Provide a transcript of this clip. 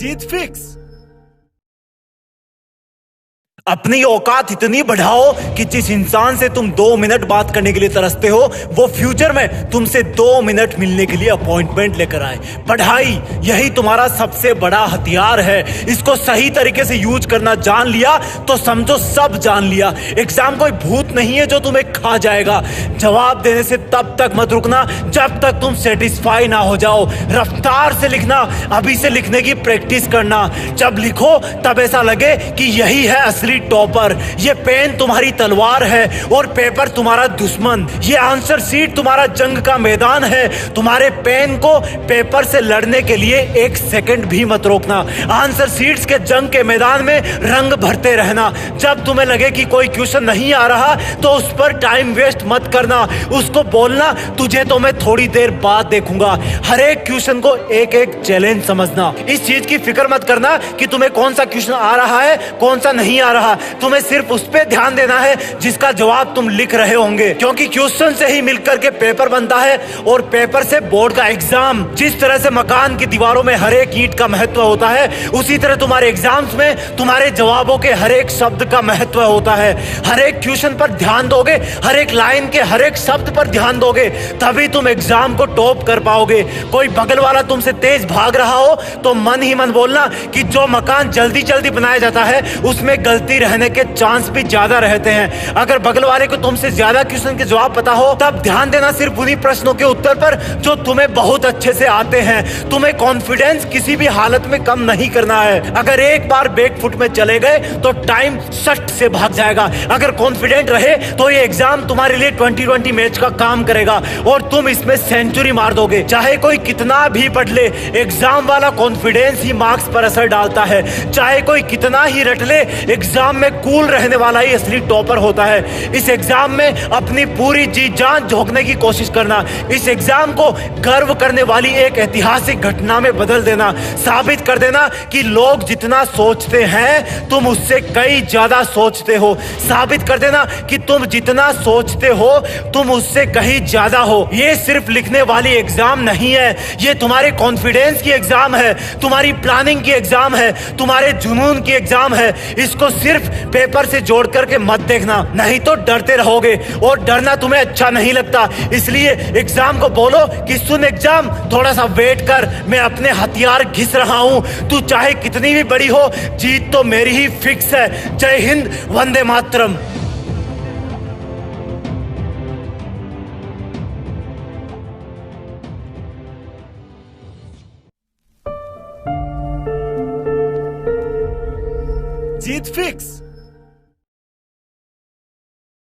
जीत fix. अपनी औकात इतनी बढ़ाओ कि जिस इंसान से तुम 2 मिनट बात करने के लिए तरसते हो वो फ्यूचर में तुमसे 2 मिनट मिलने के लिए अपॉइंटमेंट लेकर आए। पढ़ाई यही तुम्हारा सबसे बड़ा हथियार है। इसको सही तरीके से यूज करना जान लिया तो समझो सब जान लिया। एग्जाम कोई भूत नहीं है जो तुम्हें खा जाएगा। जवाब देने से तब तक मत रुकना जब तक तुम सेटिस्फाई ना हो जाओ। रफ्तार से लिखना, अभी से लिखने की प्रैक्टिस करना। जब लिखो तब ऐसा लगे कि यही है असली टॉपर। ये पेन तुम्हारी तलवार है और पेपर तुम्हारा दुश्मन। ये आंसर शीट तुम्हारा जंग का मैदान है। तुम्हारे पेन को पेपर से लड़ने के लिए 1 सेकंड भी मत रोकना। आंसर शीट्स के जंग के मैदान में रंग भरते रहना। जब तुम्हें लगे कि कोई क्वेश्चन नहीं आ रहा तो उस पर टाइम वेस्ट मत करना। उसको बोलना तुझे तो मैं थोड़ी देर बाद देखूंगा। हर एक क्वेश्चन को एक एक चैलेंज समझना। इस चीज की फिक्र मत करना कि तुम्हें कौन सा क्वेश्चन आ रहा है कौन सा नहीं आ रहा। तुम्हें सिर्फ उस पे ध्यान देना है जिसका जवाब तुम लिख रहे होंगे, क्योंकि क्वेश्चन से ही मिलकर के पेपर बनता है और पेपर से बोर्ड का एग्जाम। जिस तरह से मकान की दीवारों में हर एक ईंट का महत्व होता है उसी तरह तुम्हारे एग्जाम्स में तुम्हारे जवाबों के हर एक शब्द का महत्व होता है। हर एक क्वेश्चन पर ध्यान दोगे, हर एक लाइन के हर एक शब्द पर ध्यान दोगे, तभी तुम एग्जाम को टॉप कर पाओगे। कोई बगल वाला तुमसे तेज भाग रहा हो तो मन ही मन बोलना कि जो मकान जल्दी जल्दी बनाया जाता है उसमें गलती रहने के चांस भी ज्यादा रहते हैं। अगर बगल वाले को तुमसे ज्यादा क्वेश्चन के जवाब पता हो तब ध्यान देना सिर्फ उन्हीं प्रश्नों के उत्तर पर जो तुम्हें बहुत अच्छे से आते हैं। तुम्हें कॉन्फिडेंस किसी भी हालत में कम नहीं करना है। अगर एक बार बैक फुट में चले गए तो टाइम सट से भाग जाएगा। अगर कॉन्फिडेंट रहे तो ये एग्जाम तुम्हारे लिए 2020 मैच का काम करेगा और तुम इसमें सेंचुरी मार दोगे। चाहे कोई कितना भी पढ़ ले, एग्जाम वाला कॉन्फिडेंस ही मार्क्स पर असर डालता है। चाहे कोई कितना ही रट ले, एग्जाम में कूल रहने वाला ही असली टॉपर होता है। इस एग्जाम में अपनी पूरी जी जान झोंकने की कोशिश करना। इस एग्जाम को गर्व करने वाली एक ऐतिहासिक घटना में बदल देना। साबित कर देना कि लोग जितना सोचते हैं तुम उससे कई ज्यादा सोचते हो। साबित कर देना कि तुम जितना सोचते हो तुम उससे कहीं ज्यादा हो। ये सिर्फ लिखने वाली एग्जाम नहीं है, ये तुम्हारे कॉन्फिडेंस की एग्जाम है, तुम्हारी प्लानिंग की एग्जाम है, तुम्हारे जुनून की एग्जाम है। इसको सिर्फ पेपर से जोड़ करके मत देखना, नहीं तो डरते रहोगे और डरना तुम्हें अच्छा नहीं लगता। इसलिए एग्जाम को बोलो कि सुन एग्जाम, थोड़ा सा वेट कर, मैं अपने हथियार घिस रहा हूं। तू चाहे कितनी भी बड़ी हो, जीत तो मेरी ही फिक्स है। जय हिंद, वंदे मातरम। जीत फिक्स।